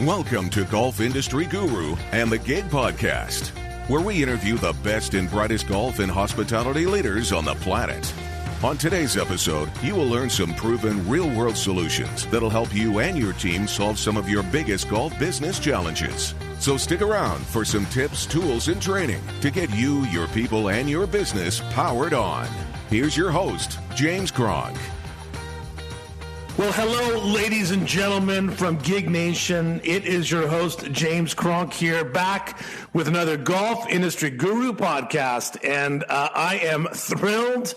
Welcome to Golf Industry Guru and the Gig Podcast, where we interview the best and brightest golf and hospitality leaders on the planet. On today's episode, you will learn some proven real-world solutions that'll help you and your team solve some of your biggest golf business challenges. So stick around for some tips, tools, and training to get you, your people, and your business powered on. Here's your host, James Kronk. Well, hello, ladies and gentlemen from Gig Nation. It is your host, James Kronk, here, back with another Golf Industry Guru podcast. And I am thrilled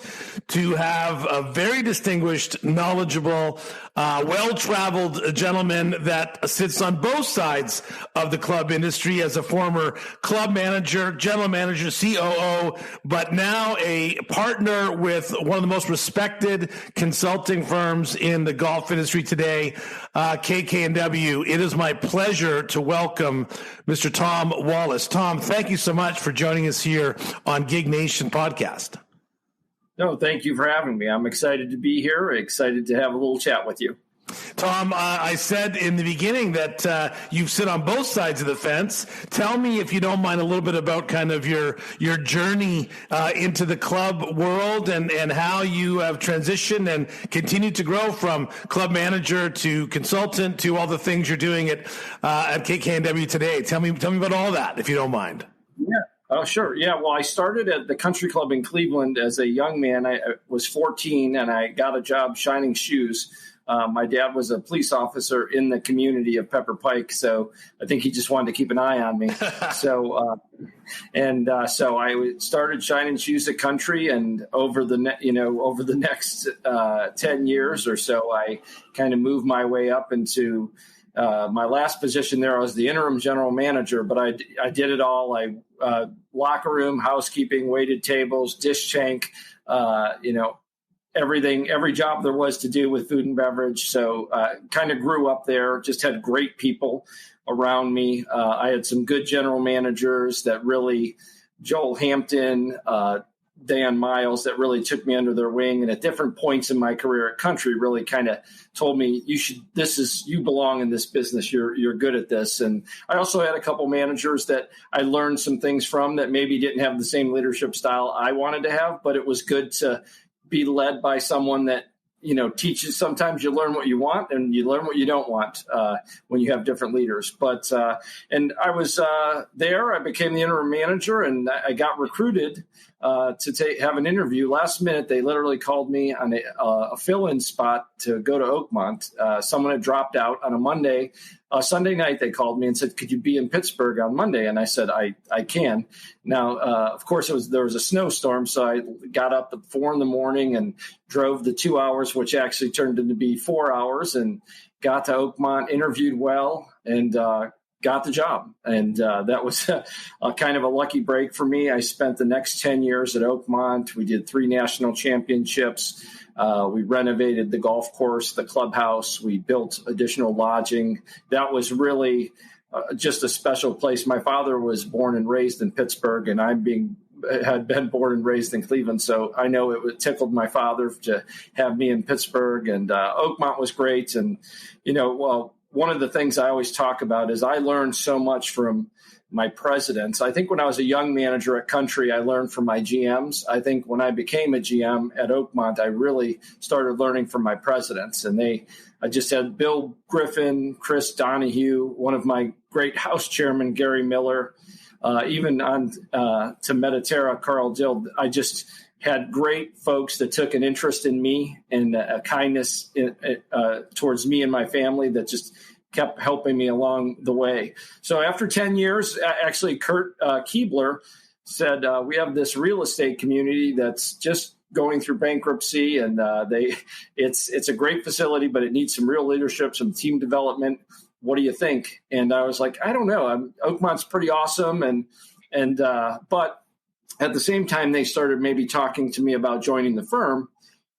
to have a very distinguished, knowledgeable, well-traveled gentleman that sits on both sides of the club industry as a former club manager, general manager, COO, but now a partner with one of the most respected consulting firms in the golf industry today, KK&W. It is my pleasure to welcome Mr. Tom Wallace. Tom, thank you so much for joining us here on Gig Nation podcast. No, thank you for having me. I'm excited to be here, excited to have a little chat with you. Tom, I said in the beginning that you sit on both sides of the fence. Tell me, if you don't mind, a little bit about kind of your journey into the club world and how you have transitioned and continued to grow from club manager to consultant to all the things you're doing at KK&W today. Tell me about all that, if you don't mind. Yeah. Oh, sure. Yeah. Well, I started at the country club in Cleveland as a young man. I was 14 and I got a job shining shoes. My dad was a police officer in the community of Pepper Pike, so I think he just wanted to keep an eye on me. So I started shining shoes at country, and over the next 10 years or so, I kind of moved my way up into my last position there. I was the interim general manager, but I did it all. Locker room, housekeeping, waited tables, dish tank, everything, every job there was to do with food and beverage. So kind of grew up there, just had great people around me. I had some good general managers that really, Joel Hampton, Dan Miles, that really took me under their wing. And at different points in my career at country really kind of told me, you belong in this business. You're good at this. And I also had a couple managers that I learned some things from that maybe didn't have the same leadership style I wanted to have, but it was good to be led by someone that, teaches. Sometimes you learn what you want and you learn what you don't want when you have different leaders. But and I was there. I became the interim manager, and I got recruited to have an interview. Last minute, they literally called me on a fill-in spot to go to Oakmont. Someone had dropped out on a Monday. Sunday night, they called me and said, "Could you be in Pittsburgh on Monday?" And I said, I can. Now, of course, there was a snowstorm, so I got up at 4 a.m. and drove the 2 hours, which actually turned into be 4 hours, and got to Oakmont, interviewed well, and got the job. And that was a kind of a lucky break for me. I spent the next 10 years at Oakmont. We did 3 national championships. We renovated the golf course, the clubhouse. We built additional lodging. That was really just a special place. My father was born and raised in Pittsburgh, and had been born and raised in Cleveland. So I know it tickled my father to have me in Pittsburgh, and Oakmont was great. And, one of the things I always talk about is I learned so much from my presidents. I think when I was a young manager at country, I learned from my GMs. I think when I became a GM at Oakmont, I really started learning from my presidents. And I just had Bill Griffin, Chris Donahue, one of my great house chairman, Gary Miller, even on to Mediterra, Carl Dill. I just had great folks that took an interest in me and a kindness towards me and my family that just kept helping me along the way. So after 10 years, actually, Kurt Keebler said, we have this real estate community that's just going through bankruptcy, and it's a great facility, but it needs some real leadership, some team development. What do you think? And I was like, I don't know. Oakmont's pretty awesome, but at the same time, they started maybe talking to me about joining the firm.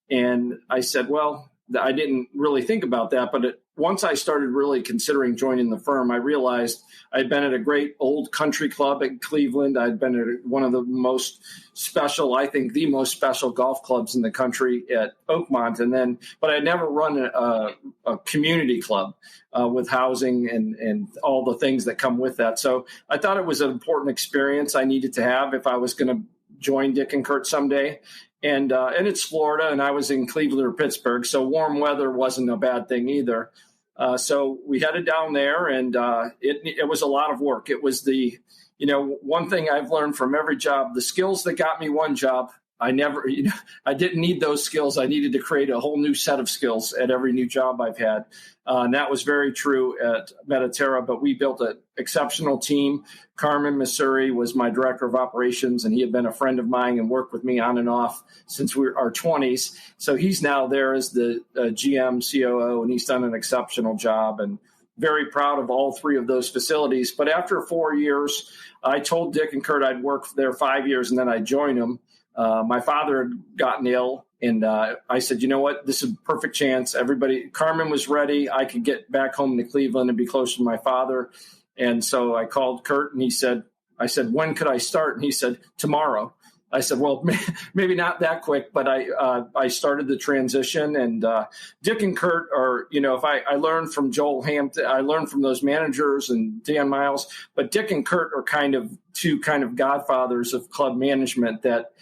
And I said, well, I didn't really think about that, but once I started really considering joining the firm, I realized I'd been at a great old country club in Cleveland. I'd been at one of the most special, I think the most special golf clubs in the country at Oakmont. But I'd never run a community club with housing and all the things that come with that. So I thought it was an important experience I needed to have if I was going to join Dick and Kurt someday. And it's Florida, and I was in Cleveland or Pittsburgh, so warm weather wasn't a bad thing either. So we headed down there, and it was a lot of work. It was one thing I've learned from every job, the skills that got me one job, I didn't need those skills. I needed to create a whole new set of skills at every new job I've had. And that was very true at Mediterra, but we built an exceptional team. Carmen Missouri was my director of operations, and he had been a friend of mine and worked with me on and off since we were our 20s. So he's now there as the GM, COO, and he's done an exceptional job, and very proud of all three of those facilities. But after 4 years, I told Dick and Kurt I'd work there 5 years and then I'd join them. My father had gotten ill, and I said, you know what, this is a perfect chance. Carmen was ready. I could get back home to Cleveland and be closer to my father. And so I called Kurt, and I said, when could I start? And he said, tomorrow. I said, well, maybe not that quick, but I started the transition. And Dick and Kurt are, if I learned from Joel Hampton, I learned from those managers and Dan Miles, but Dick and Kurt are two godfathers of club management that,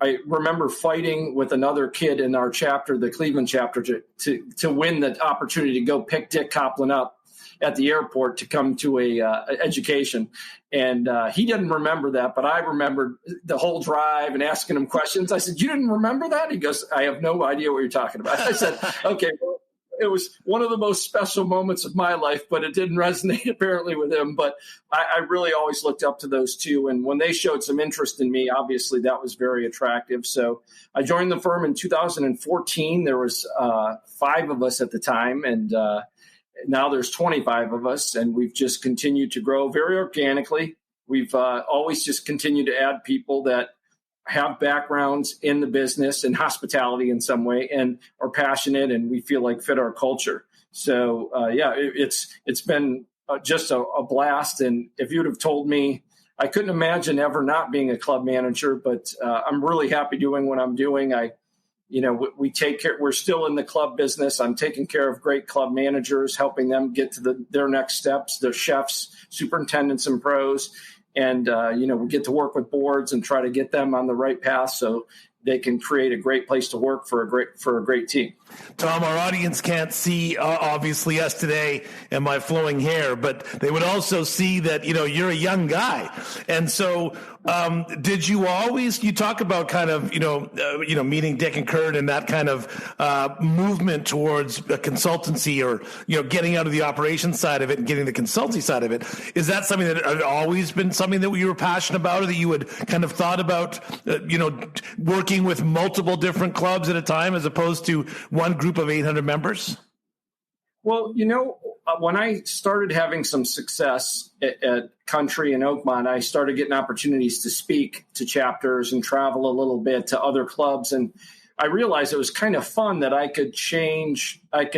I remember fighting with another kid in our chapter, the Cleveland chapter, to win the opportunity to go pick Dick Coplin up at the airport to come to a education. And he didn't remember that, but I remembered the whole drive and asking him questions. I said, you didn't remember that? He goes, I have no idea what you're talking about. I said, okay, well, it was one of the most special moments of my life, but it didn't resonate apparently with him. But I really always looked up to those two. And when they showed some interest in me, obviously that was very attractive. So I joined the firm in 2014. There was 5 of us at the time. And now there's 25 of us. And we've just continued to grow very organically. We've always just continued to add people that have backgrounds in the business and hospitality in some way and are passionate and we feel like fit our culture. So, it's been just a blast. And if you'd have told me, I couldn't imagine ever not being a club manager, but I'm really happy doing what I'm doing. We take care, we're still in the club business. I'm taking care of great club managers, helping them get to their next steps, the chefs, superintendents, and pros. And, we get to work with boards and try to get them on the right path so they can create a great place to work for a great team. Tom, our audience can't see, obviously, us today and my flowing hair, but they would also see that, you're a young guy. And so did you always, you talk about kind of, meeting Dick and Kurt and that kind of movement towards a consultancy or, getting out of the operations side of it and getting the consultancy side of it. Is that something that had always been something that you were passionate about or that you had kind of thought about, working with multiple different clubs at a time as opposed to one group of 800 members? Well, when I started having some success at Country and Oakmont, I started getting opportunities to speak to chapters and travel a little bit to other clubs. And I realized it was kind of fun that I could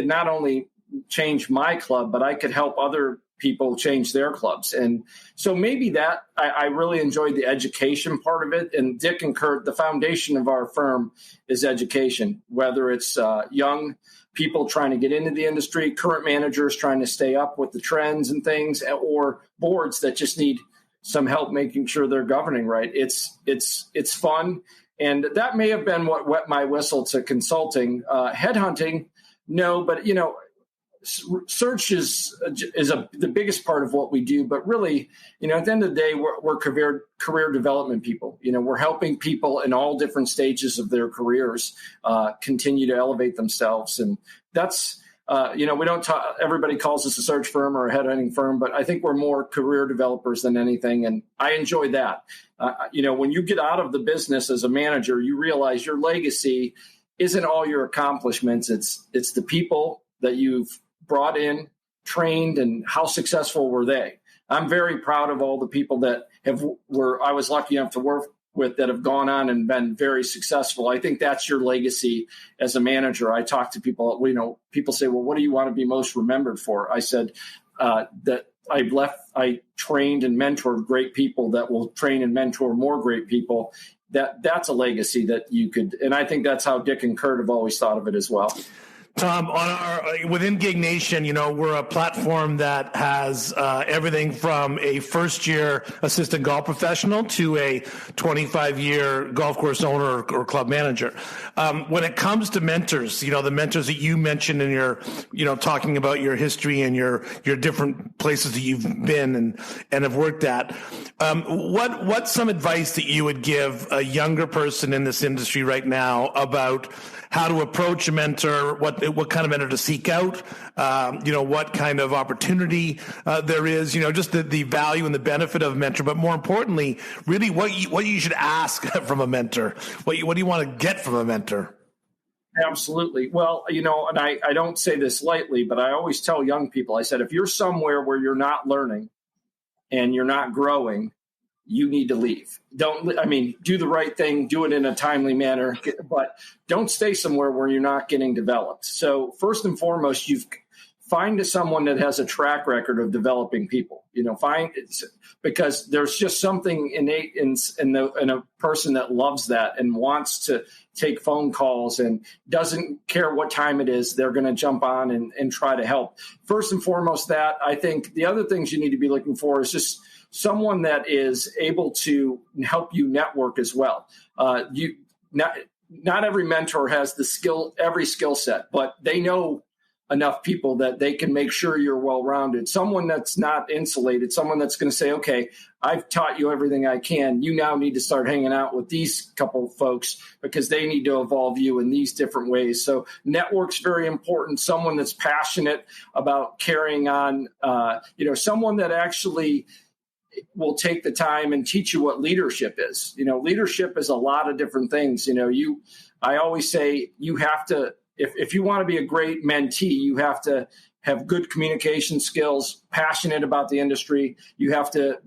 not only change my club, but I could help other people change their clubs. And so maybe that I really enjoyed the education part of it. And Dick and Kurt, the foundation of our firm is education, whether it's young people trying to get into the industry, current managers trying to stay up with the trends and things, or boards that just need some help making sure they're governing right. It's fun. And that may have been what wet my whistle to consulting. Headhunting, no, but search is the biggest part of what we do, but really, at the end of the day, we're career development people. We're helping people in all different stages of their careers continue to elevate themselves, and that's we don't talk. Everybody calls us a search firm or a headhunting firm, but I think we're more career developers than anything, and I enjoy that. When you get out of the business as a manager, you realize your legacy isn't all your accomplishments. It's the people that you've brought in, trained, and how successful were they? I'm very proud of all the people that I was lucky enough to with that have gone on and been very successful. I think that's your legacy as a manager. I talk to people, people say, well, what do you want to be most remembered for? I said that I trained and mentored great people that will train and mentor more great people. That's a legacy that you could, and I think that's how Dick and Kurt have always thought of it as well. Tom, within Gig Nation, we're a platform that has everything from a first-year assistant golf professional to a 25-year golf course owner or club manager. When it comes to mentors, the mentors that you mentioned in your, talking about your history and your different places that you've been and have worked at, what's some advice that you would give a younger person in this industry right now about how to approach a mentor, what kind of mentor to seek out, what kind of opportunity there is, just the value and the benefit of a mentor, but more importantly, really what you should ask from a mentor, what do you want to get from a mentor? Absolutely. Well, and I don't say this lightly, but I always tell young people, I said, if you're somewhere where you're not learning and you're not growing, you need to leave. Do the right thing, do it in a timely manner, but don't stay somewhere where you're not getting developed. So first and foremost, find someone that has a track record of developing people, because there's just something innate in a person that loves that and wants to take phone calls and doesn't care what time it is. They're going to jump on and try to help. First and foremost, that I think the other things you need to be looking for is just someone that is able to help you network as well. Not every mentor has every skill set, but they know enough people that they can make sure you're well-rounded. Someone that's not insulated, someone that's going to say, okay, I've taught you everything I can. You now need to start hanging out with these couple folks because they need to evolve you in these different ways. So network's very important. Someone that's passionate about carrying on, someone that actually will take the time and teach you what leadership is. Leadership is a lot of different things. I always say you have to, if you want to be a great mentee, you have to have good communication skills, passionate about the industry. You have to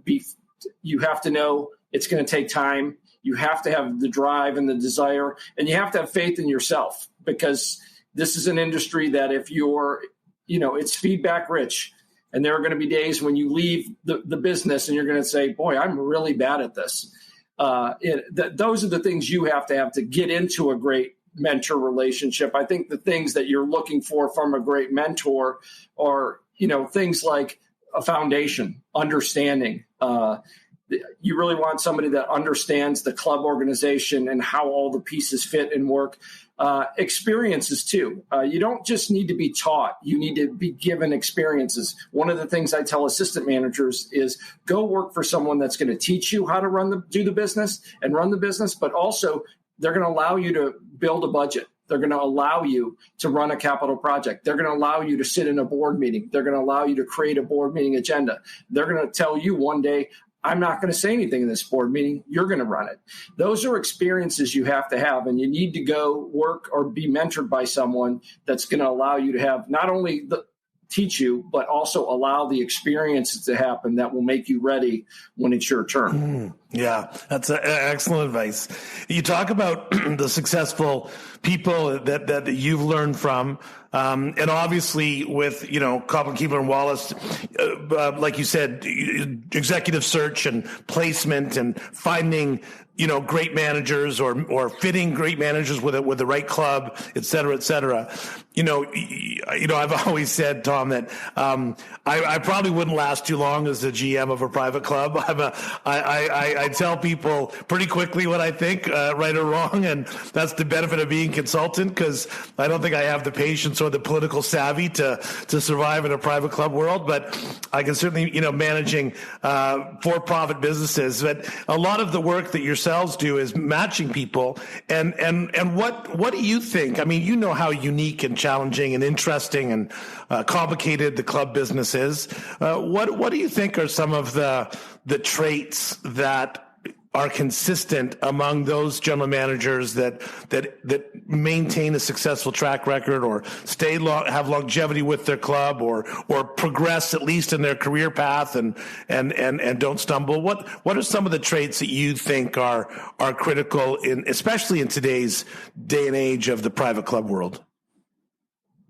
know it's going to take time. You have to have the drive and the desire, and you have to have faith in yourself, because this is an industry that if you're, it's feedback rich. And there are going to be days when you leave the business and you're going to say, boy, I'm really bad at this. Those are the things you have to get into a great mentor relationship. I think the things that you're looking for from a great mentor are, things like a foundation, understanding. You really want somebody that understands the club organization and how all the pieces fit and work. Experiences too. You don't just need to be taught. You need to be given experiences. One of the things I tell assistant managers is go work for someone that's going to teach you how to do the business and run the business, but also they're going to allow you to build a budget. They're going to allow you to run a capital project. They're going to allow you to sit in a board meeting. They're going to allow you to create a board meeting agenda. They're going to tell you one day, I'm not going to say anything in this board meeting. You're going to run it. Those are experiences you have to have, and you need to go work or be mentored by someone that's going to allow you to have not only teach you, but also allow the experiences to happen that will make you ready when it's your turn. Yeah, that's excellent advice. You talk about the successful people that you've learned from, and obviously with, Copeland, Keebler, and Wallace, like you said, executive search and placement and finding, great managers or fitting great managers with the right club, et cetera, et cetera. I've always said, Tom, that I probably wouldn't last too long as the GM of a private club. I tell people pretty quickly what I think, right or wrong, and that's the benefit of being consultant, because I don't think I have the patience or the political savvy to survive in a private club world, but I can certainly, managing for-profit businesses. But a lot of the work that yourselves do is matching people. And what do you think? I mean, how unique and challenging and interesting and complicated the club business is. What do you think are some of the traits that are consistent among those general managers that maintain a successful track record or have longevity with their club or progress at least in their career path and don't stumble? What are some of the traits that you think are critical especially in today's day and age of the private club world?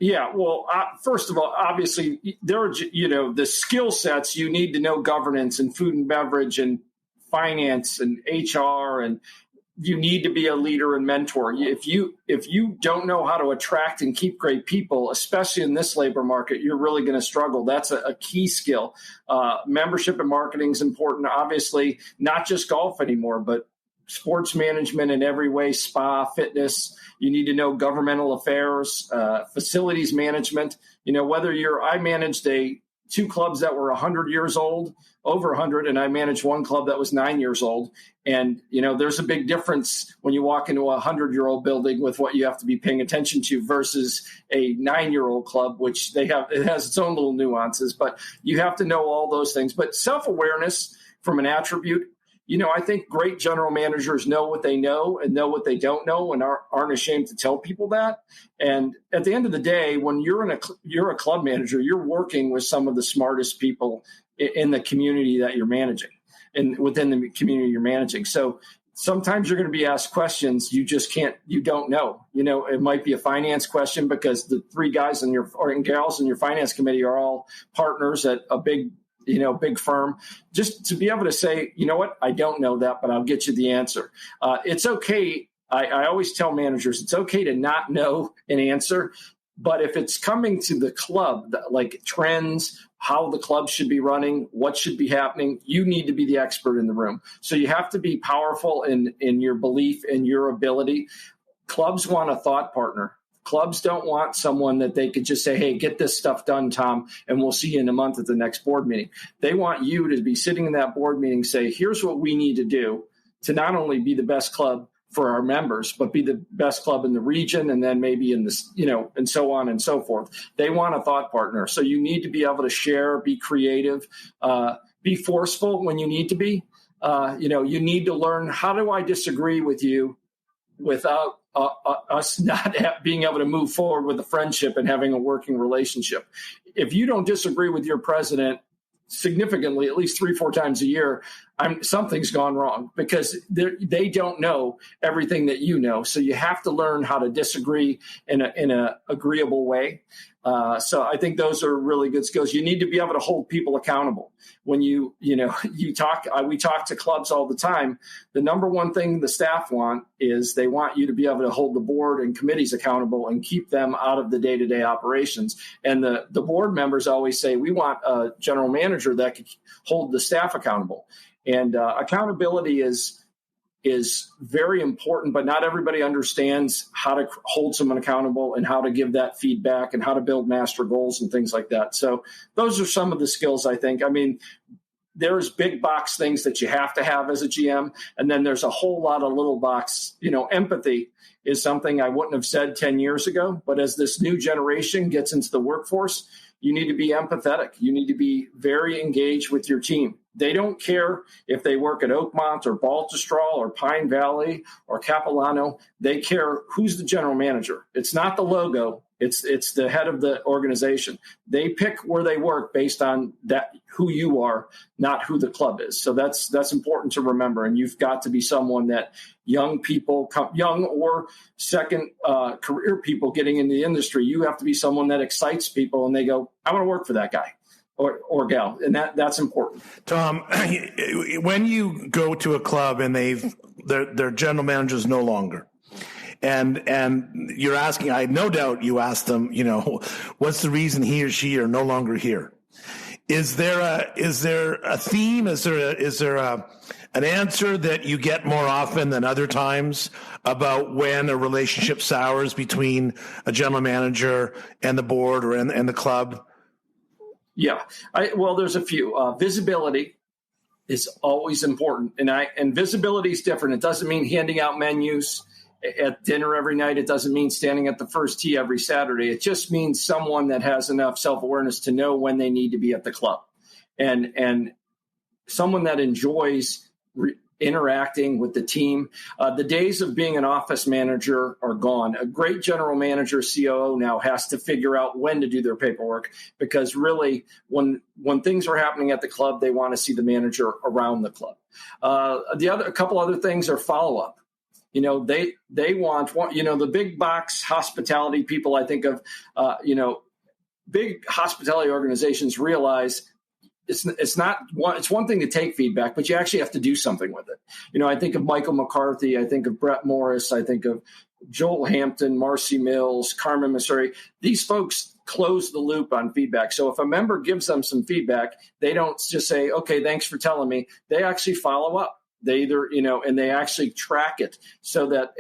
Yeah, well, first of all, obviously, there are, the skill sets. You need to know governance and food and beverage and finance and HR, and you need to be a leader and mentor. If you don't know how to attract and keep great people, especially in this labor market, you're really going to struggle. That's a key skill. Membership and marketing is important. Obviously, not just golf anymore, but sports management in every way, spa, fitness. You need to know governmental affairs, facilities management. I managed two clubs that were 100 years old, over 100, and I managed one club that was 9 years old. And, there's a big difference when you walk into a 100-year-old building with what you have to be paying attention to versus a 9-year-old club, which it has its own little nuances, but you have to know all those things. But self-awareness from an attribute, I think great general managers know what they know and know what they don't know and aren't ashamed to tell people that. And at the end of the day, when you're a club manager, you're working with some of the smartest people in the community that you're managing and within the community you're managing. So sometimes you're going to be asked questions you don't know. It might be a finance question because the three guys and gals in your finance committee are all partners at a big firm. Just to be able to say, I don't know that, but I'll get you the answer. It's okay. I always tell managers, it's okay to not know an answer, but if it's coming to the club, like trends, how the club should be running, what should be happening, you need to be the expert in the room. So you have to be powerful in your belief and your ability. Clubs want a thought partner. Clubs don't want someone that they could just say, hey, get this stuff done, Tom, and we'll see you in a month at the next board meeting. They want you to be sitting in that board meeting, say, here's what we need to do to not only be the best club for our members, but be the best club in the region and then maybe in this, and so on and so forth. They want a thought partner. So you need to be able to share, be creative, be forceful when you need to be. You need to learn, how do I disagree with you without us not being able to move forward with a friendship and having a working relationship. If you don't disagree with your president significantly, at least 3-4 times a year, something's gone wrong because they don't know everything that you know. So you have to learn how to disagree in a agreeable way. So I think those are really good skills. You need to be able to hold people accountable. When we talk to clubs all the time. The number one thing the staff want is they want you to be able to hold the board and committees accountable and keep them out of the day-to-day operations. And the board members always say, we want a general manager that could hold the staff accountable. And accountability is very important, but not everybody understands how to hold someone accountable and how to give that feedback and how to build master goals and things like that. So those are some of the skills, I think. I mean, there's big box things that you have to have as a GM, and then there's a whole lot of little box. Empathy is something I wouldn't have said 10 years ago, but as this new generation gets into the workforce, you need to be empathetic. You need to be very engaged with your team. They don't care if they work at Oakmont or Baltusrol or Pine Valley or Capilano. They care who's the general manager. It's not the logo. It's the head of the organization. They pick where they work based on that, who you are, not who the club is. So that's important to remember. And you've got to be someone that young people, young or second career people getting in the industry, you have to be someone that excites people and they go, I want to work for that guy or gal. And that's important. Tom, when you go to a club and their general manager is no longer, and you're asking, I no doubt you asked them, what's the reason he or she are no longer here? Is there a theme? Is there an answer that you get more often than other times about when a relationship sours between a general manager and the board or and the club? Yeah, well, there's a few. Visibility is always important, and visibility is different. It doesn't mean handing out menus at dinner every night. It doesn't mean standing at the first tee every Saturday. It just means someone that has enough self-awareness to know when they need to be at the club, and someone that enjoys interacting with the team. The days of being an office manager are gone. A great general manager, COO now has to figure out when to do their paperwork, because really when things are happening at the club, they want to see the manager around the club. A couple other things are follow-up. They want, the big box hospitality people, I think of, big hospitality organizations realize it's one thing to take feedback, but you actually have to do something with it. I think of Michael McCarthy, I think of Brett Morris, I think of Joel Hampton, Marcy Mills, Carmen Missouri. These folks close the loop on feedback. So if a member gives them some feedback, they don't just say, okay, thanks for telling me. They actually follow up. They either, and they actually track it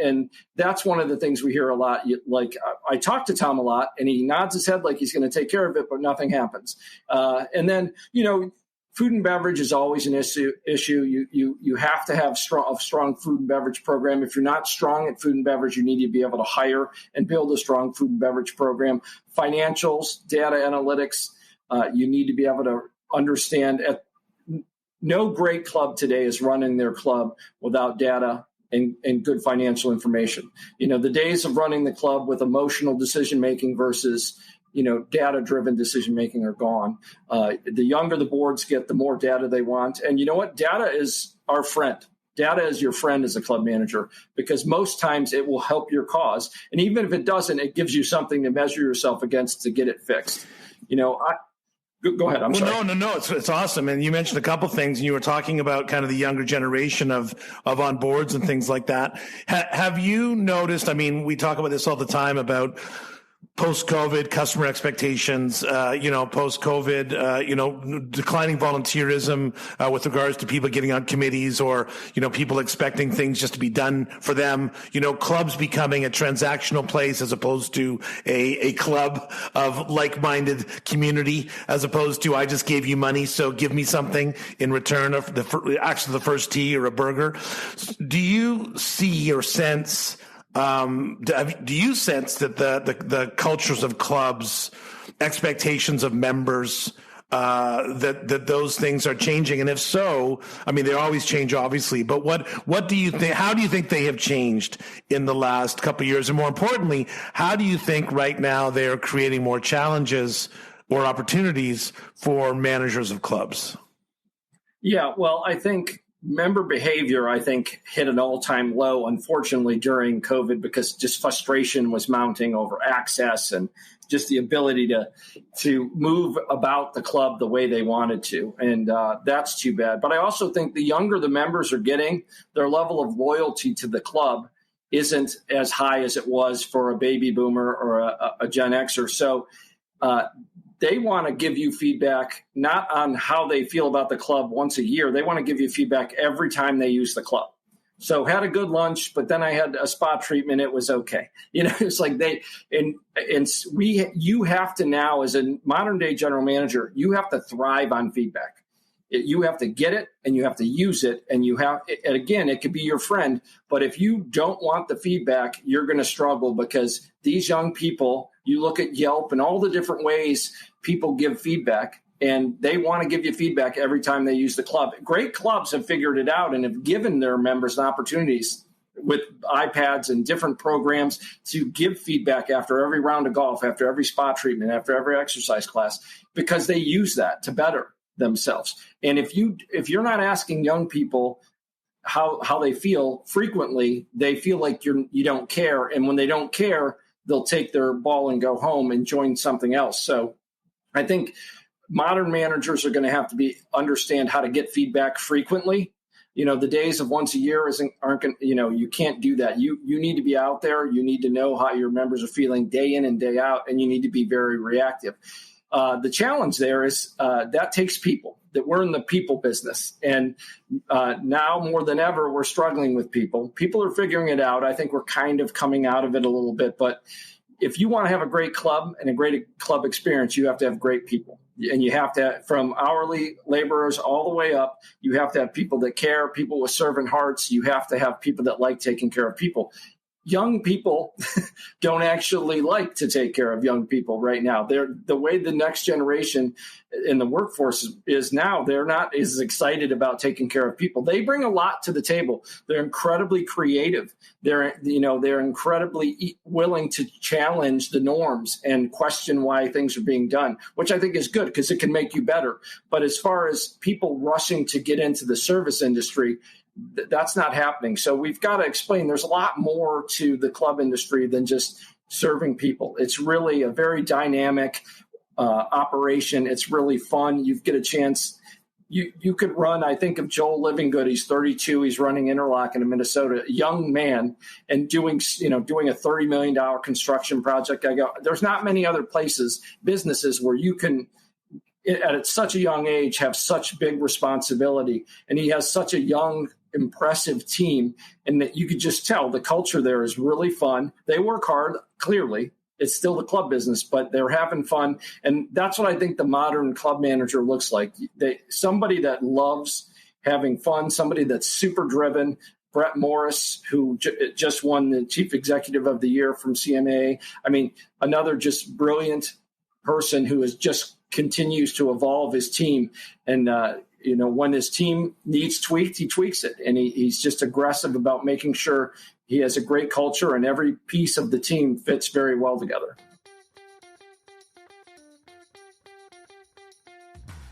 and that's one of the things we hear a lot. Like I talk to Tom a lot and he nods his head like he's going to take care of it, but nothing happens. And then, food and beverage is always an issue. You have to have a strong food and beverage program. If you're not strong at food and beverage, you need to be able to hire and build a strong food and beverage program. Financials, data analytics, you need to be able to understand. No great club today is running their club without data and good financial information. The days of running the club with emotional decision-making versus, data-driven decision-making are gone. The younger the boards get, the more data they want. And you know what? Data is our friend. Data is your friend as a club manager, because most times it will help your cause. And even if it doesn't, it gives you something to measure yourself against to get it fixed. Go ahead. I'm sorry. No. It's awesome. And you mentioned a couple things, and you were talking about kind of the younger generation of on boards and things like that. Have you noticed? I mean, we talk about this all the time about post-COVID customer expectations, post-COVID, declining volunteerism with regards to people getting on committees, or, people expecting things just to be done for them, clubs becoming a transactional place as opposed to a club of like-minded community, as opposed to I just gave you money, so give me something in return of the first tea or a burger. Do you see or sense do you sense that the cultures of clubs, expectations of members, that those things are changing? And if so, I mean, they always change, obviously, but what do you think, how do you think they have changed in the last couple of years? And more importantly, how do you think right now they are creating more challenges or opportunities for managers of clubs? Yeah, well, I think member behavior, hit an all-time low, unfortunately, during COVID, because just frustration was mounting over access and just the ability to move about the club the way they wanted to. And that's too bad. But I also think the younger the members are getting, their level of loyalty to the club isn't as high as it was for a baby boomer or a Gen Xer. So they want to give you feedback, not on how they feel about the club once a year. They want to give you feedback every time they use the club. So had a good lunch, but then I had a spa treatment. It was okay. It's like you have to now, as a modern day general manager, you have to thrive on feedback. You have to get it and you have to use it. And again, it could be your friend, but if you don't want the feedback, you're going to struggle, because these young people, you look at Yelp and all the different ways people give feedback, and they want to give you feedback every time they use the club. Great clubs have figured it out and have given their members opportunities with iPads and different programs to give feedback after every round of golf, after every spa treatment, after every exercise class, because they use that to better themselves. And if you're not asking young people how they feel frequently, they feel like you don't care. And when they don't care, they'll take their ball and go home and join something else. So I think modern managers are going to have to understand how to get feedback frequently. The days of once a year aren't going. You can't do that. You need to be out there. You need to know how your members are feeling day in and day out, and you need to be very reactive. The challenge there is that takes people. That we're in the people business, and now more than ever, we're struggling with people. People are figuring it out. I think we're kind of coming out of it a little bit, but if you want to have a great club and a great club experience, you have to have great people. And you have to, from hourly laborers all the way up, you have to have people that care, people with servant hearts. You have to have people that like taking care of people. young people don't actually like to take care of young people right now. They're the way the next generation in the workforce is now. They're not as excited about taking care of people. They bring a lot to the table. They're incredibly creative. They're incredibly willing to challenge the norms and question why things are being done, which I think is good because it can make you better. But as far as people rushing to get into the service industry, that's not happening. So we've got to explain there's a lot more to the club industry than just serving people. It's really a very dynamic operation. It's really fun. You get a chance. You could run, I think of Joel Livingood. He's 32. He's running Interlochen in Minnesota, a young man, and doing a $30 million construction project. There's not many other businesses where you can, at such a young age, have such big responsibility. And he has such a young, impressive team, and that you could just tell the culture there is really fun. They work hard, clearly. It's still the club business, but they're having fun. And that's what I think the modern club manager looks like. Somebody that loves having fun, somebody that's super driven. Brett Morris, who just won the Chief Executive of the Year from CMA. I mean, another just brilliant person who just continues to evolve his team. And, when his team needs tweaked, he tweaks it. And he's just aggressive about making sure he has a great culture and every piece of the team fits very well together.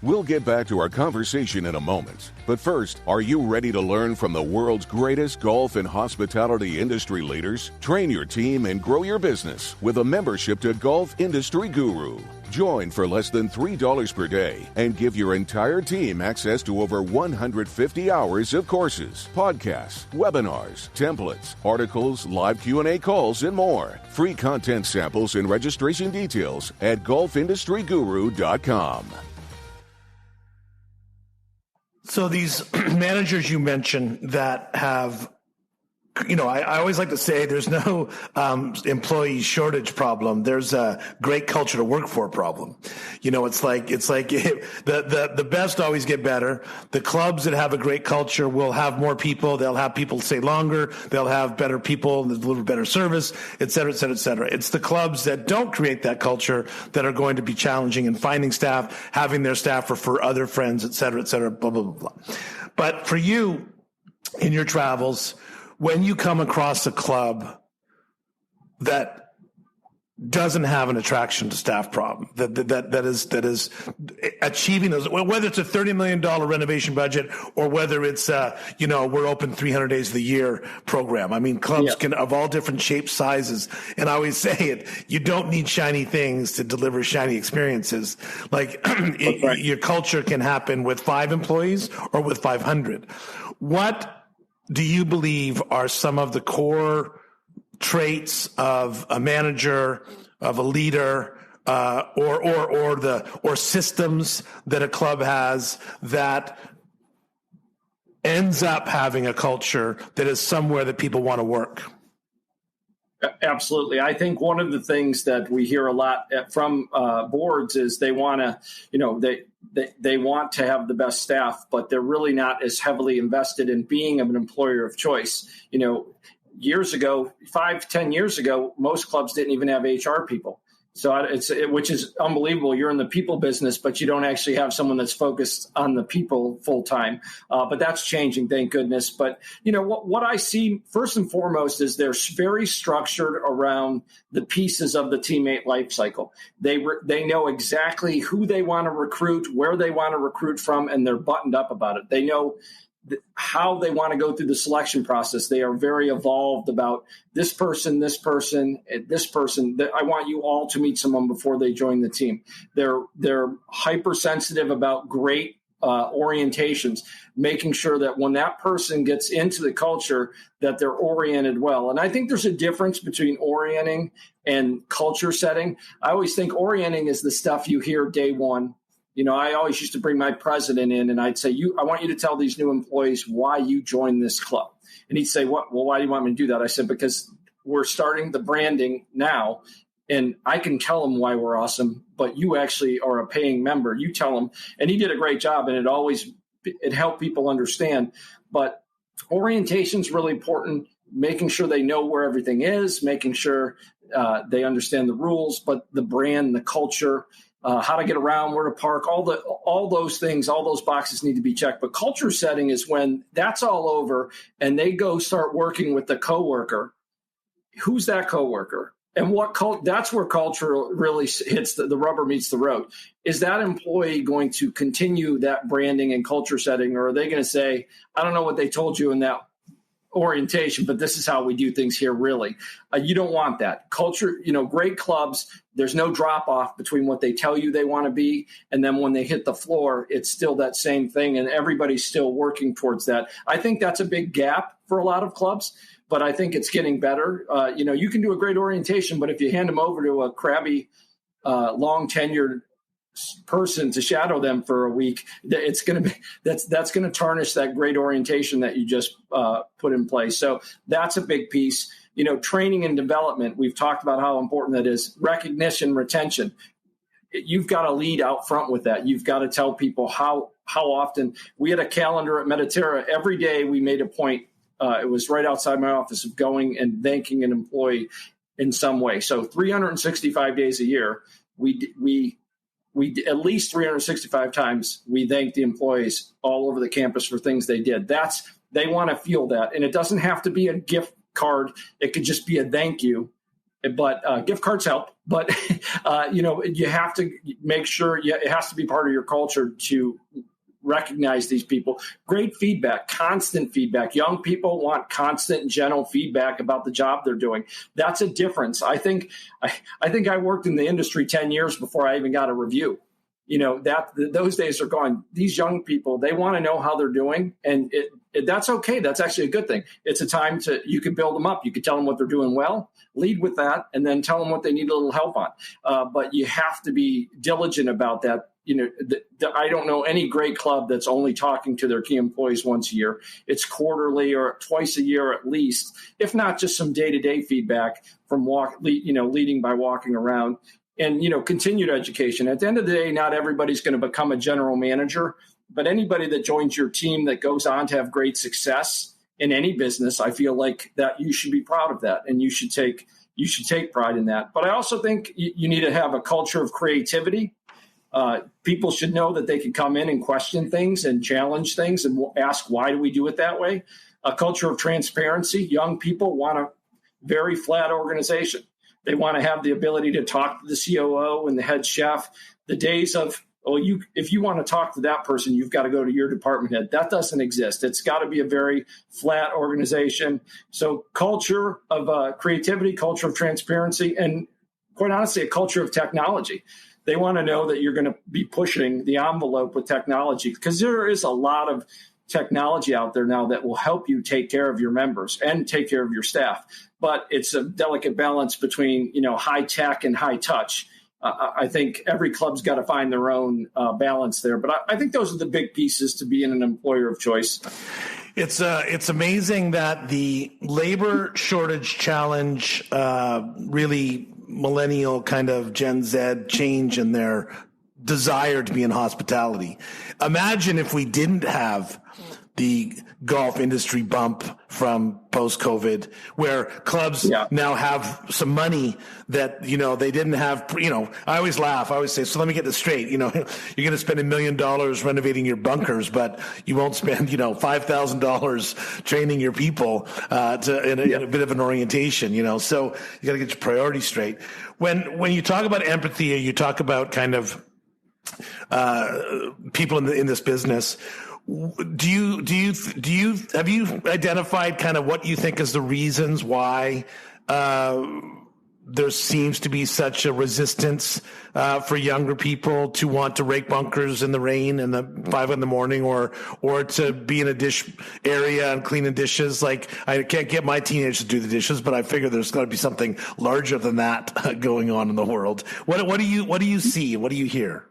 We'll get back to our conversation in a moment. But first, are you ready to learn from the world's greatest golf and hospitality industry leaders? Train your team and grow your business with a membership to Golf Industry Guru. Join for less than $3 per day and give your entire team access to over 150 hours of courses, podcasts, webinars, templates, articles, live Q&A calls, and more. Free content samples and registration details at golfindustryguru.com. So these managers you mentioned that have, I always like to say there's no employee shortage problem. There's a great culture to work for problem. It's like the best always get better. The clubs that have a great culture will have more people. They'll have people stay longer. They'll have better people that deliver better service, et cetera, et cetera, et cetera. It's the clubs that don't create that culture that are going to be challenging in finding staff, having their staff refer other friends, et cetera, blah, blah, blah, blah. But for you, in your travels, when you come across a club that doesn't have an attraction to staff problem, that is achieving those, whether it's a $30 million renovation budget or whether it's we're open 300 days of the year program. I mean, clubs can of all different shapes, sizes, and I always say it: you don't need shiny things to deliver shiny experiences. Like your culture can happen with 5 employees or with 500. What do you believe are some of the core traits of a manager, of a leader, or systems that a club has that ends up having a culture that is somewhere that people want to work? Absolutely. I think one of the things that we hear a lot from boards is they want to, they want to have the best staff, but they're really not as heavily invested in being an employer of choice. Years ago, 5-10 years ago, most clubs didn't even have HR people. So which is unbelievable. You're in the people business, but you don't actually have someone that's focused on the people full time. But that's changing, thank goodness. But what I see first and foremost is they're very structured around the pieces of the teammate life cycle. They know exactly who they want to recruit, where they want to recruit from, and they're buttoned up about it. They know how they want to go through the selection process. They are very evolved about this person. I want you all to meet someone before they join the team. They're hypersensitive about great orientations, making sure that when that person gets into the culture that they're oriented well. And I think there's a difference between orienting and culture setting. I always think orienting is the stuff you hear day one. I always used to bring my president in and I'd say, I want you to tell these new employees why you joined this club. And he'd say, what? Well, why do you want me to do that? I said, because we're starting the branding now and I can tell them why we're awesome, but you actually are a paying member. You tell them. And he did a great job and it helped people understand. But orientation is really important. making sure they know where everything is, making sure they understand the rules, but the brand, the culture, how to get around, where to park, all those things, all those boxes need to be checked. But culture setting is when that's all over and they go start working with the coworker. Who's that coworker? And that's where culture really hits the rubber meets the road. Is that employee going to continue that branding and culture setting, or are they going to say, I don't know what they told you in that orientation, but this is how we do things here, really? You don't want that. Culture, great clubs, there's no drop off between what they tell you they want to be, and then when they hit the floor, it's still that same thing, and everybody's still working towards that. I think that's a big gap for a lot of clubs, but I think it's getting better. You can do a great orientation, but if you hand them over to a crabby, long tenured person to shadow them for a week, it's going to be that's going to tarnish that great orientation that you just put in place. So that's a big piece. Training and development. We've talked about how important that is. Recognition, retention. You've got to lead out front with that. You've got to tell people how often. We had a calendar at Mediterra. Every day we made a point. It was right outside my office of going and thanking an employee in some way. So 365 days a year, we at least 365 times we thank the employees all over the campus for things they did. They want to feel that. And it doesn't have to be a gift card. It could just be a thank you. But gift cards help. But, you have to make sure it has to be part of your culture to recognize these people. Great feedback, constant feedback. Young people want constant and gentle feedback about the job they're doing. That's a difference. I think I worked in the industry 10 years before I even got a review. Those days are gone. These young people, they want to know how they're doing, and that's okay. That's actually a good thing. It's a time you can build them up. You can tell them what they're doing well, lead with that, and then tell them what they need a little help on. But you have to be diligent about that. I don't know any great club that's only talking to their key employees once a year. It's quarterly or twice a year at least, if not just some day-to-day feedback from leading by walking around. And, continued education. At the end of the day, not everybody's going to become a general manager, but anybody that joins your team that goes on to have great success in any business, I feel like that you should be proud of that, and you should take pride in that. But I also think you need to have a culture of creativity. People should know that they can come in and question things and challenge things and ask, why do we do it that way? A culture of transparency. Young people want a very flat organization. They want to have the ability to talk to the COO and the head chef. The days of, if you want to talk to that person, you've got to go to your department head. That doesn't exist. It's got to be a very flat organization. So culture of creativity, culture of transparency, and quite honestly, a culture of technology. They want to know that you're going to be pushing the envelope with technology, because there is a lot of technology out there now that will help you take care of your members and take care of your staff. But it's a delicate balance between, high tech and high touch. I think every club's got to find their own balance there. But I think those are the big pieces to being an employer of choice. It's amazing that the labor shortage challenge really millennial kind of Gen Z change in their desire to be in hospitality. Imagine if we didn't have the golf industry bump from post-COVID, where clubs now have some money that, they didn't have, I always laugh. I always say, so let me get this straight. You're going to spend $1 million renovating your bunkers, but you won't spend, $5,000 training your people, in a bit of an orientation, so you got to get your priorities straight. When you talk about empathy, or you talk about kind of, people in this business, have you identified kind of what you think is the reasons why there seems to be such a resistance for younger people to want to rake bunkers in the rain and the 5 a.m, or to be in a dish area and cleaning dishes? Like, I can't get my teenagers to do the dishes, but I figure there's got to be something larger than that going on in the world. What do you see? What do you hear?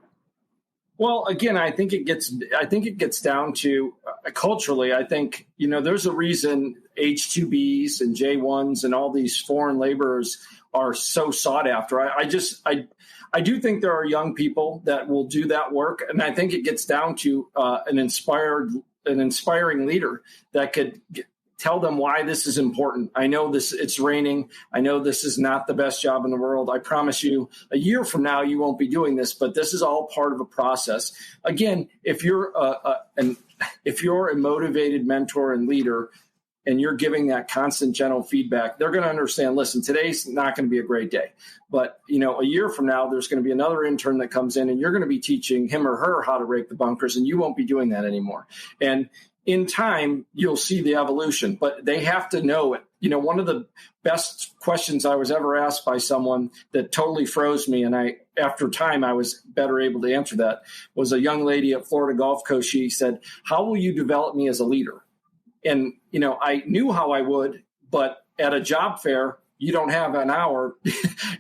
Well, again, I think it gets down to culturally. I think, there's a reason H-2Bs and J-1s and all these foreign laborers are so sought after. I do think there are young people that will do that work. And I think it gets down to an inspiring leader that could tell them why this is important. I know it's raining. I know this is not the best job in the world. I promise you a year from now, you won't be doing this, but this is all part of a process. Again, if you're a motivated mentor and leader, and you're giving that constant gentle feedback, they're going to understand, listen, today's not going to be a great day. But, a year from now, there's going to be another intern that comes in and you're going to be teaching him or her how to rake the bunkers, and you won't be doing that anymore. And in time, you'll see the evolution, but they have to know it. One of the best questions I was ever asked by someone that totally froze me, and after time, I was better able to answer that, was a young lady at Florida Gulf Coast. She said, how will you develop me as a leader? And, I knew how I would, but at a job fair, you don't have an hour.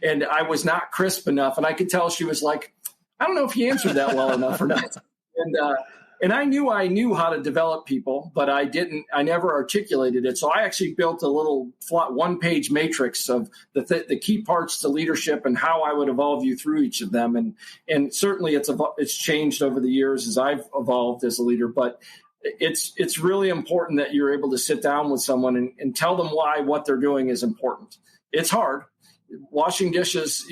And I was not crisp enough. And I could tell she was like, I don't know if you answered that well enough or not. And I knew how to develop people, but I never articulated it. So I actually built a little one-page matrix of the key parts to leadership and how I would evolve you through each of them. And certainly it's changed over the years as I've evolved as a leader, but it's really important that you're able to sit down with someone and tell them why what they're doing is important. It's hard. Washing dishes,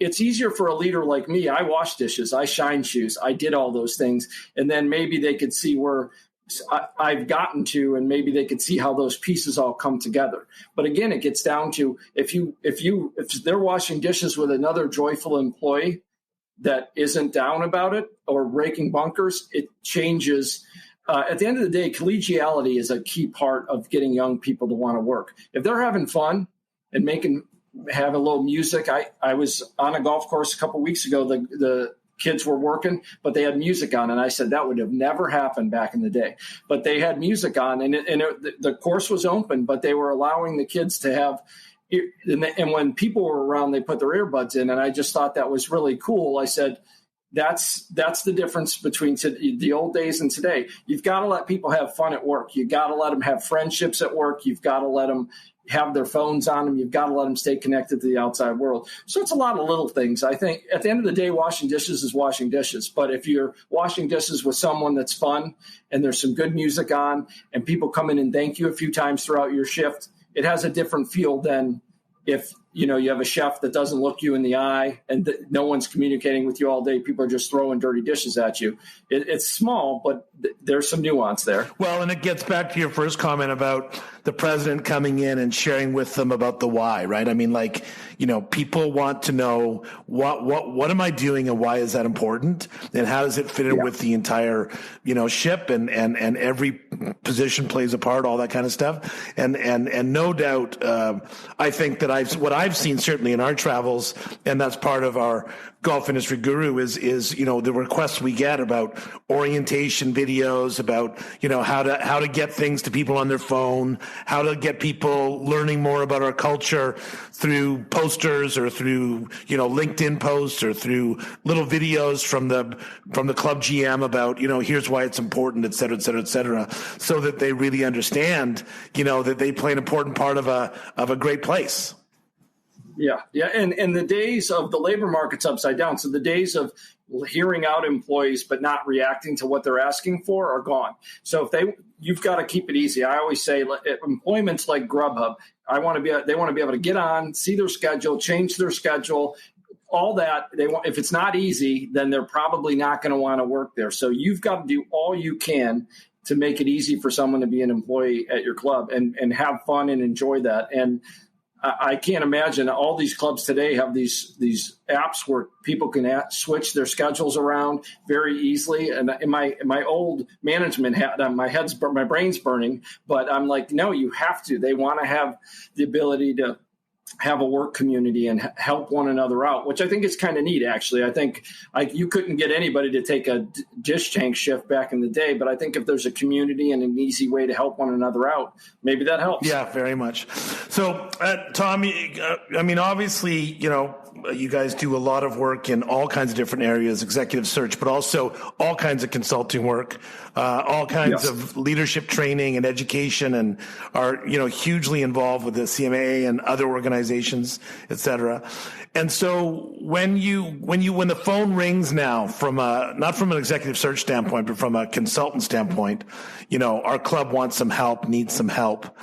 it's easier for a leader like me. I wash dishes, I shine shoes, I did all those things. And then maybe they could see where I've gotten to, and maybe they could see how those pieces all come together. But again, it gets down to if they're washing dishes with another joyful employee that isn't down about it or raking bunkers, it changes. At the end of the day, collegiality is a key part of getting young people to want to work. If they're having fun and have a little music. I was on a golf course a couple of weeks ago. The kids were working, but they had music on. And I said, that would have never happened back in the day. But they had music on, and the course was open, but they were allowing the kids to have, and when people were around, they put their earbuds in. And I just thought that was really cool. I said, that's the difference between the old days and today. You've got to let people have fun at work. You've got to let them have friendships at work. You've got to let them have their phones on them. You've got to let them stay connected to the outside world. So it's a lot of little things. I think at the end of the day, washing dishes is washing dishes. But if you're washing dishes with someone that's fun and there's some good music on and people come in and thank you a few times throughout your shift, it has a different feel than if you have a chef that doesn't look you in the eye and no one's communicating with you all day. People are just throwing dirty dishes at you. It's small, but there's some nuance there. Well, and it gets back to your first comment about the president coming in and sharing with them about the why, right? I mean, people want to know what am I doing and why is that important? And how does it fit in with the entire, ship and every position plays a part, all that kind of stuff. And no doubt, I think that what I've seen certainly in our travels, and that's part of our Golf Industry Guru is the requests we get about orientation videos, about how to get things to people on their phone, how to get people learning more about our culture through posters or through LinkedIn posts or through little videos from the club GM about here's why it's important, et cetera, et cetera, et cetera, so that they really understand that they play an important part of a great place. Yeah. And the days of the labor market's upside down. So the days of hearing out employees but not reacting to what they're asking for are gone. So you've got to keep it easy. I always say employment's like Grubhub. They want to be able to get on, see their schedule, change their schedule, all that. If it's not easy, then they're probably not going to want to work there. So you've got to do all you can to make it easy for someone to be an employee at your club and have fun and enjoy that. And I can't imagine all these clubs today have these apps where people can switch their schedules around very easily. And in my old management hat, my brain's burning, but I'm like, no, you have to. They want to have the ability to have a work community and help one another out, which I think is kind of neat, actually. I think you couldn't get anybody to take a dish tank shift back in the day, but I think if there's a community and an easy way to help one another out, maybe that helps. Yeah, very much. So, Tom, obviously, you guys do a lot of work in all kinds of different areas, executive search, but also all kinds of consulting work, all kinds of leadership training and education, and are, hugely involved with the CMA and other organizations, et cetera. And so when the phone rings now not from an executive search standpoint, but from a consultant standpoint, our club wants some help, needs some help.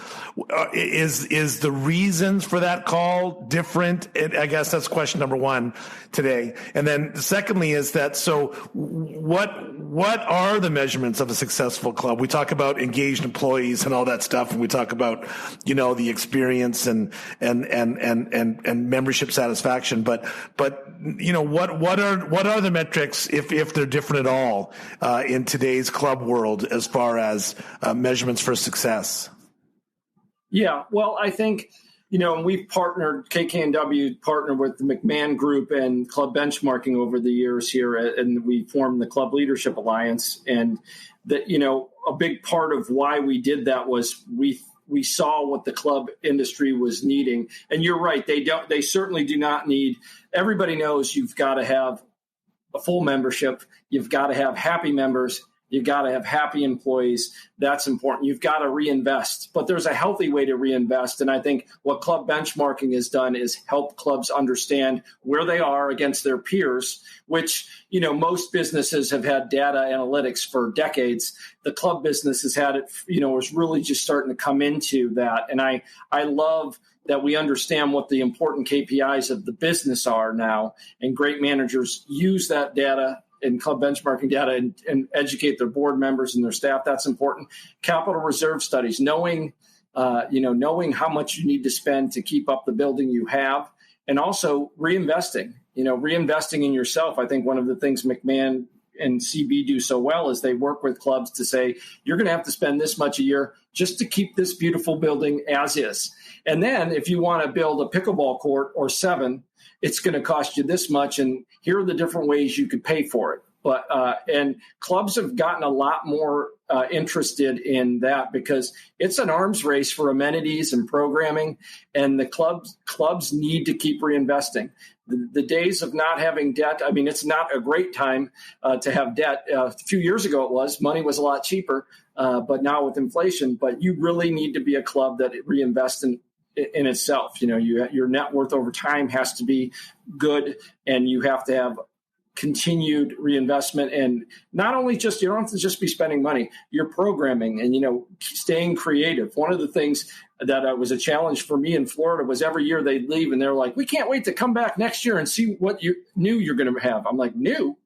Is the reasons for that call different? I guess that's question number one today. And then secondly is that, so what are the measurements of a successful club? We talk about engaged employees and all that stuff, and we talk about, the experience and membership satisfaction. But what are the metrics if they're different at all in today's club world as far as measurements for success? Yeah, well, I think, we've partnered, KKNW partnered with the McMahon Group and Club Benchmarking over the years here, and we formed the Club Leadership Alliance. And that, a big part of why we did that was we saw what the club industry was needing. And you're right, they certainly do not need, everybody knows you've got to have a full membership, you've got to have happy members, you've got to have happy employees. That's important. You've got to reinvest, but there's a healthy way to reinvest. And I think what club benchmarking has done is help clubs understand where they are against their peers, which, most businesses have had data analytics for decades. The club business has had it, is really just starting to come into that. And I love that we understand what the important KPIs of the business are now, and great managers use that data and club benchmarking data and educate their board members and their staff. That's important. Capital reserve studies, knowing how much you need to spend to keep up the building you have, and also reinvesting in yourself. I think one of the things McMahon and CB do so well is they work with clubs to say, you're going to have to spend this much a year just to keep this beautiful building as is. And then if you want to build a pickleball court or 7, it's going to cost you this much, and here are the different ways you could pay for it. But and clubs have gotten a lot more interested in that because it's an arms race for amenities and programming, and the clubs need to keep reinvesting. The days of not having debt, I mean, it's not a great time to have debt. A few years ago it was. Money was a lot cheaper, but now with inflation. But you really need to be a club that reinvests in itself. Your net worth over time has to be good, and you have to have continued reinvestment. And not only you don't have to just be spending money, you're programming and, staying creative. One of the things that was a challenge for me in Florida was every year they'd leave and they're like, we can't wait to come back next year and see what new you're going to have. I'm like, new?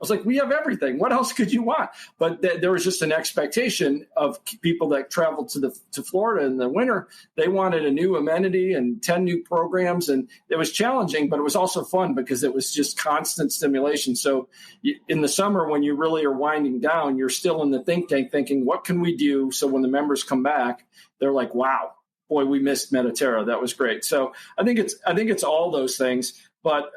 I was like, we have everything. What else could you want? But there was just an expectation of people that traveled to Florida in the winter. They wanted a new amenity and 10 new programs. And it was challenging, but it was also fun because it was just constant stimulation. So in the summer, when you really are winding down, you're still in the think tank thinking, what can we do? So when the members come back, they're like, wow, boy, we missed Mediterra. That was great. So I think it's all those things. But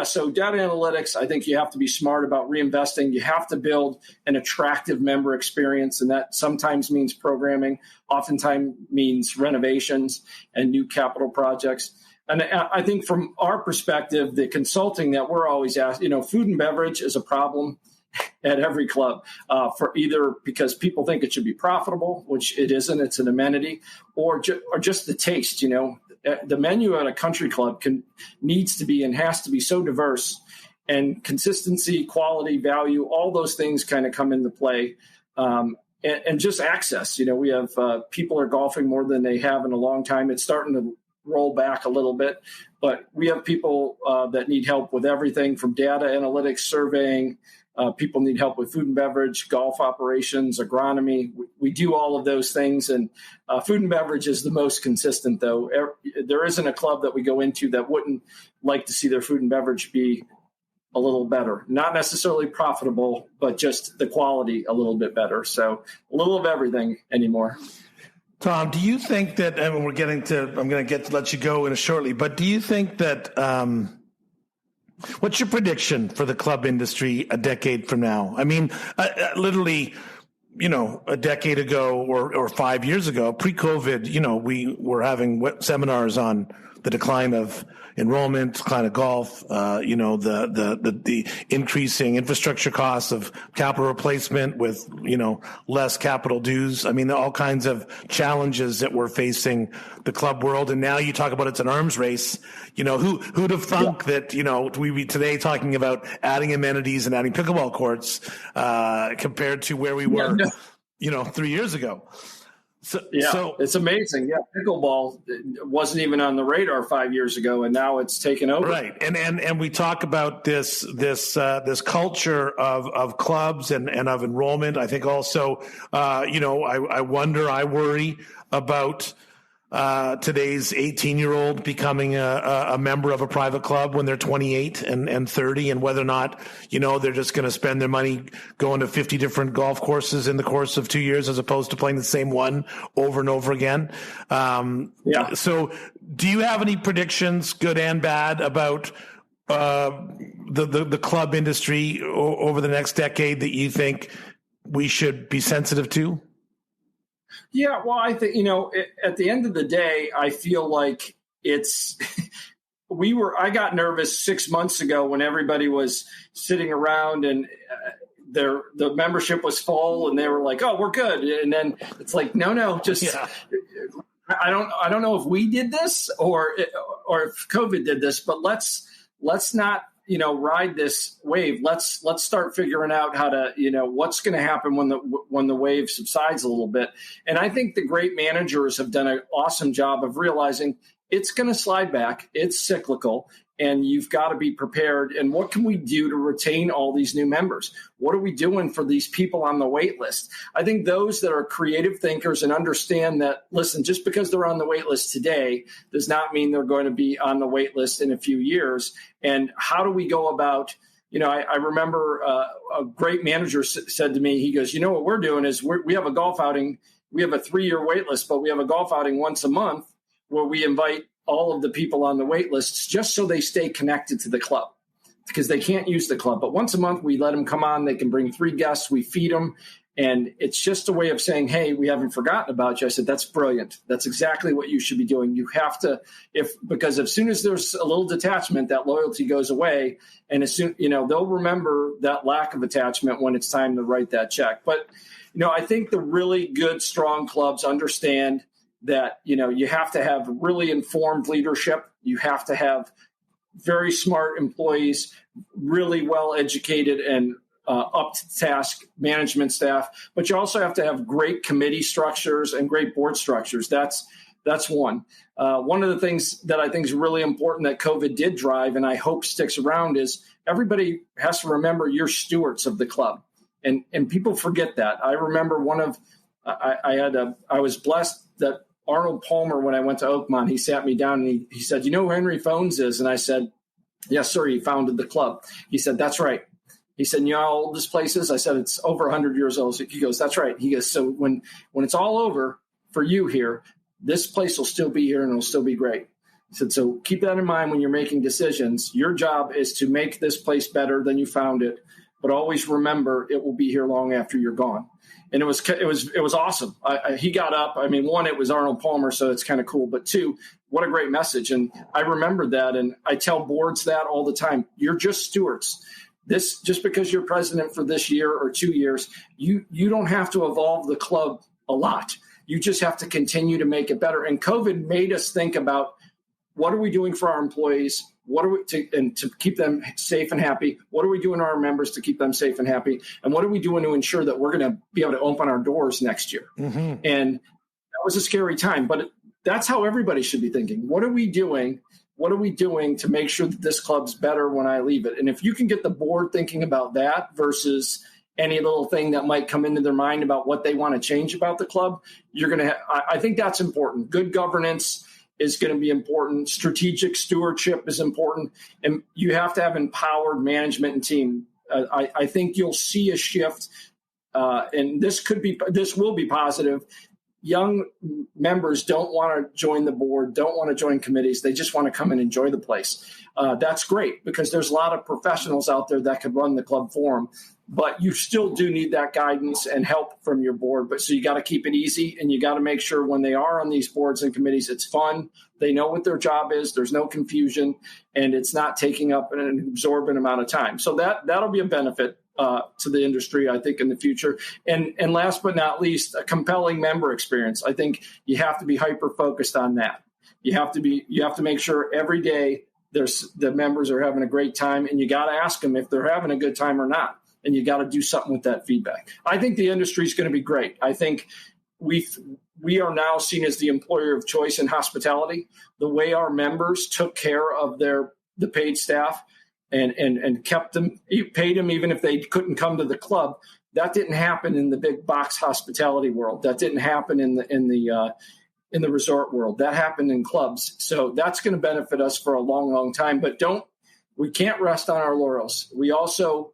so data analytics, I think you have to be smart about reinvesting. You have to build an attractive member experience, and that sometimes means programming, oftentimes means renovations and new capital projects. And I think from our perspective, the consulting that we're always asked, food and beverage is a problem at every club for either because people think it should be profitable, which it isn't, it's an amenity, or just the taste, The menu at a country club needs to be and has to be so diverse, and consistency, quality, value, all those things kind of come into play. And just access. We have people are golfing more than they have in a long time. It's starting to roll back a little bit, but we have people that need help with everything from data analytics, surveying. People need help with food and beverage, golf operations, agronomy. We do all of those things. And food and beverage is the most consistent, though. There isn't a club that we go into that wouldn't like to see their food and beverage be a little better. Not necessarily profitable, but just the quality a little bit better. So a little of everything anymore. Tom, do you think that, and I'm going to let you go in shortly, but do you think that, what's your prediction for the club industry a decade from now? I mean, literally, a decade ago or 5 years ago, pre-COVID, we were having seminars on the decline of enrollment, decline of golf, the increasing infrastructure costs of capital replacement with, less capital dues. I mean, all kinds of challenges that we're facing the club world. And now you talk about it's an arms race. Who'd have thunk that, we'd be today talking about adding amenities and adding pickleball courts, compared to where we were, 3 years ago. So it's amazing. Yeah, pickleball wasn't even on the radar 5 years ago, and now it's taken over. Right, and we talk about this culture of clubs and of enrollment. I think also, I worry about today's 18-year-old becoming a member of a private club when they're 28 and 30, and whether or not, they're just going to spend their money going to 50 different golf courses in the course of 2 years as opposed to playing the same one over and over again. So do you have any predictions, good and bad, about the club industry over the next decade that you think we should be sensitive to? Yeah, well, I think, at the end of the day, I feel like I got nervous 6 months ago when everybody was sitting around and the membership was full and they were like, oh, we're good. And then it's like, no, just, I don't know if we did this or if COVID did this, but let's not, ride this wave. Let's start figuring out how to, what's going to happen when the wave subsides a little bit. And I think the great managers have done an awesome job of realizing it's going to slide back. It's cyclical, and you've got to be prepared. And what can we do to retain all these new members? What are we doing for these people on the wait list? I think those that are creative thinkers and understand that, listen, just because they're on the wait list today does not mean they're going to be on the wait list in a few years. And how do we go about, I remember a great manager said to me, he goes, what we're doing is we have a golf outing. We have a 3-year wait list, but we have a golf outing once a month where we invite all of the people on the wait lists just so they stay connected to the club because they can't use the club. But once a month, we let them come on. They can bring 3 guests. We feed them. And it's just a way of saying, hey, we haven't forgotten about you. I said, that's brilliant. That's exactly what you should be doing. You have to, because as soon as there's a little detachment, that loyalty goes away. And as soon, they'll remember that lack of attachment when it's time to write that check. But, I think the really good, strong clubs understand that, you have to have really informed leadership. You have to have very smart employees, really well-educated and up-to-task management staff. But you also have to have great committee structures and great board structures. That's one. One of the things that I think is really important that COVID did drive, and I hope sticks around, is everybody has to remember you're stewards of the club. And people forget that. I remember I was blessed that Arnold Palmer, when I went to Oakmont, he sat me down and he said, you know who Henry Phones is? And I said, yes, sir. He founded the club. He said, that's right. He said, you know how old this place is? I said, it's over 100 years old. He goes, that's right. He goes, so when it's all over for you here, this place will still be here and it'll still be great. He said, so keep that in mind when you're making decisions. Your job is to make this place better than you found it, but always remember it will be here long after you're gone. And it was awesome. He got up. I mean, one, it was Arnold Palmer, so it's kind of cool. But two, what a great message. And I remember that. And I tell boards that all the time. You're just stewards. This, just because you're president for this year or 2 years, you don't have to evolve the club a lot. You just have to continue to make it better. And COVID made us think about, what are we doing for our employees? What are we to keep them safe and happy? What are we doing to our members to keep them safe and happy? And what are we doing to ensure that we're going to be able to open our doors next year? Mm-hmm. And that was a scary time, but that's how everybody should be thinking. What are we doing? What are we doing to make sure that this club's better when I leave it? And if you can get the board thinking about that versus any little thing that might come into their mind about what they want to change about the club, you're going to I think that's important. Good governance is going to be important. Strategic stewardship is important. And you have to have empowered management and team. I think you'll see a shift, and this will be positive. Young members don't want to join the board, don't want to join committees. They just want to come and enjoy the place. That's great because there's a lot of professionals out there that could run the club for them. but you still do need that guidance and help from your board. But so you got to keep it easy, and you got to make sure when they are on these boards and committees, it's fun. They know what their job is. There's no confusion, and it's not taking up an absorbent amount of time. So that'll be a benefit to the industry, I think, in the future. And last but not least, a compelling member experience. I think you have to be hyper focused on that. You have to make sure every day the members are having a great time, and you got to ask them if they're having a good time or not. And you got to do something with that feedback. I think the industry is going to be great. I think we are now seen as the employer of choice in hospitality. The way our members took care of the paid staff and kept them, paid them even if they couldn't come to the club. That didn't happen in the big box hospitality world. That didn't happen in the resort world. That happened in clubs. So that's going to benefit us for a long, long time. But we can't rest on our laurels. We also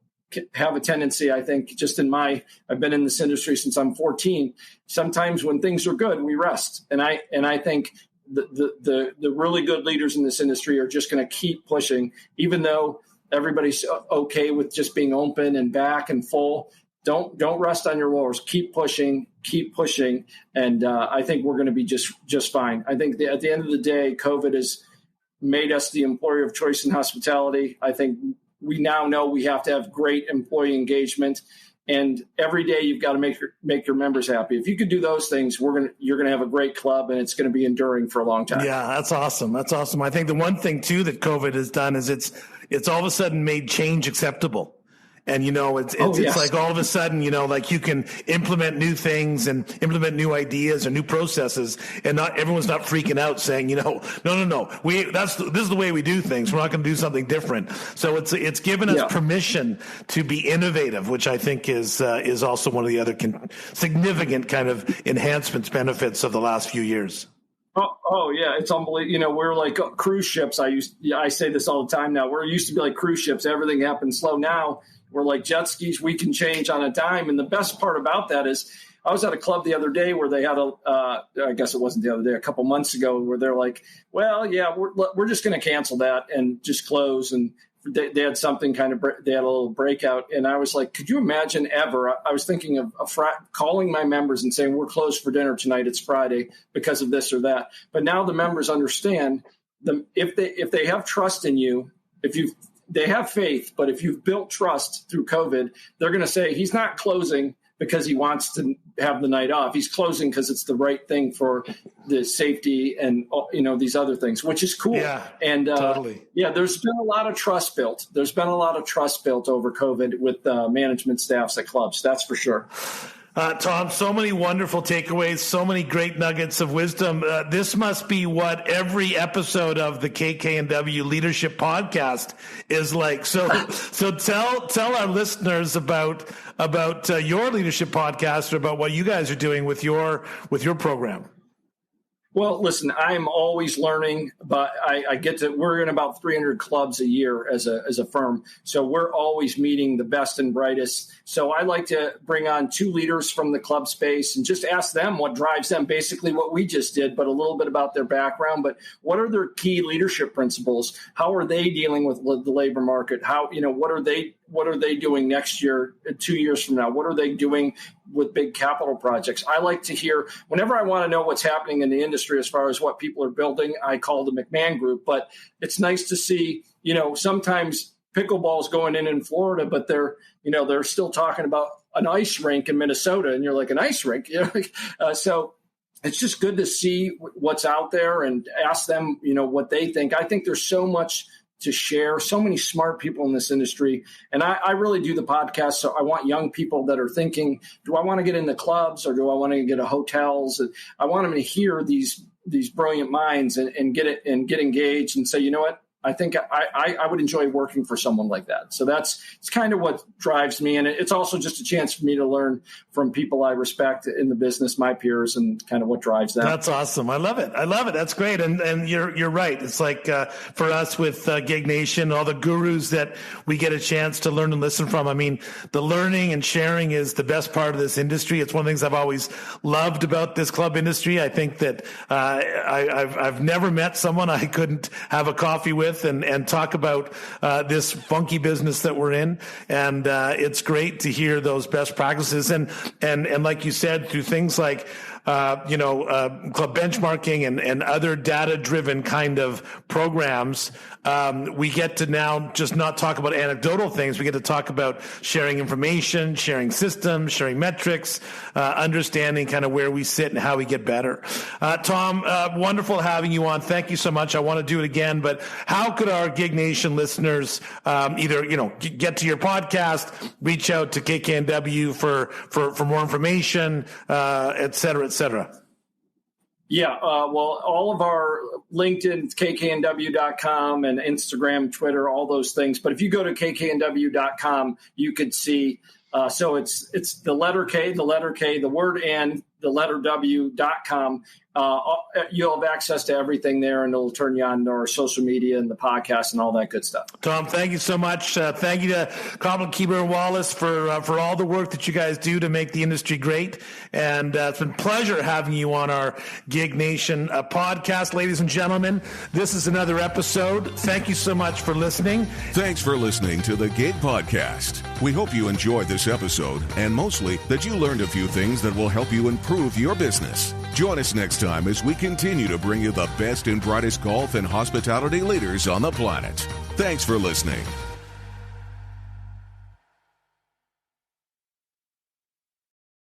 have a tendency, I think, I've been in this industry since I'm 14. Sometimes when things are good, we rest. And I think the really good leaders in this industry are just going to keep pushing, even though everybody's okay with just being open and back and full. Don't rest on your laurels. Keep pushing. And I think we're going to be just fine. I think at the end of the day, COVID has made us the employer of choice in hospitality. I think we now know we have to have great employee engagement, and every day you've got to make your members happy. If you could do those things, you're gonna have a great club, and it's going to be enduring for a long time. Yeah, that's awesome. I think the one thing too that COVID has done is it's all of a sudden made change acceptable. And, it's like all of a sudden, like you can implement new things and implement new ideas or new processes, and everyone's not freaking out saying, no. This is the way we do things. We're not going to do something different. So it's given us permission to be innovative, which I think is also one of the other significant kind of enhancements, benefits of the last few years. Oh yeah, it's unbelievable. We're like cruise ships. I say this all the time now. We're used to be like cruise ships. Everything happens slow. Now we're like jet skis. We can change on a dime. And the best part about that is I was at a club the other day where they had I guess it wasn't the other day, a couple months ago, where they're like, well, yeah, we're just going to cancel that and just close. And they had something they had a little breakout. And I was like, could you imagine ever? I was thinking of calling my members and saying, we're closed for dinner tonight. It's Friday because of this or that. But now the members understand if they have trust in you, they have faith, but if you've built trust through COVID, they're going to say he's not closing because he wants to have the night off. He's closing because it's the right thing for the safety and, these other things, which is cool. Yeah, and totally. Yeah, there's been a lot of trust built. There's been a lot of trust built over COVID with management staffs at clubs. That's for sure. Tom, so many wonderful takeaways, so many great nuggets of wisdom. This must be what every episode of the KK&W Leadership Podcast is like. So tell our listeners about your leadership podcast, or about what you guys are doing with your program. Well, listen, I'm always learning, but we're in about 300 clubs a year as a firm. So we're always meeting the best and brightest. So I like to bring on two leaders from the club space and just ask them what drives them, basically what we just did, but a little bit about their background. But what are their key leadership principles? How are they dealing with the labor market? What are they doing next year, 2 years from now? What are they doing with big capital projects? I like to hear, whenever I want to know what's happening in the industry as far as what people are building, I call the McMahon Group. But it's nice to see, sometimes pickleball's going in Florida, but they're still talking about an ice rink in Minnesota. And you're like, an ice rink? So it's just good to see what's out there and ask them, what they think. I think there's so much to share, so many smart people in this industry. And I really do the podcast. So I want young people that are thinking, do I want to get into clubs or do I want to get into hotels? I want them to hear these brilliant minds and get engaged and say, you know what? I think I would enjoy working for someone like that. So it's kind of what drives me. And it's also just a chance for me to learn from people I respect in the business, my peers, and kind of what drives them. That's awesome. I love it. That's great. And you're right. It's like for us with Gig Nation, all the gurus that we get a chance to learn and listen from. I mean, the learning and sharing is the best part of this industry. It's one of the things I've always loved about this club industry. I think that I've never met someone I couldn't have a coffee with with and talk about this funky business that we're in. And it's great to hear those best practices. And like you said, through things like club benchmarking and other data-driven kind of programs, we get to now just not talk about anecdotal things. We get to talk about sharing information, sharing systems, sharing metrics, understanding kind of where we sit and how we get better. Tom, wonderful having you on. Thank you so much. I want to do it again, but how could our Gig Nation listeners either get to your podcast, reach out to KKNW for more information, et cetera, et cetera? Yeah, well, all of our LinkedIn, kknw.com, and Instagram, Twitter, all those things. But if you go to kknw.com, you could see. So it's the letter K, the word N, the letter W.com. You'll have access to everything there, and it'll turn you on to our social media and the podcast and all that good stuff. Tom, thank you so much. Thank you to Cobble, Keeber, and Wallace for all the work that you guys do to make the industry great. And it's been a pleasure having you on our Gig Nation podcast. Ladies and gentlemen, this is another episode. Thank you so much for listening. Thanks for listening to the Gig Podcast. We hope you enjoyed this episode, and mostly that you learned a few things that will help you improve your business. Join us next time as we continue to bring you the best and brightest golf and hospitality leaders on the planet. Thanks for listening.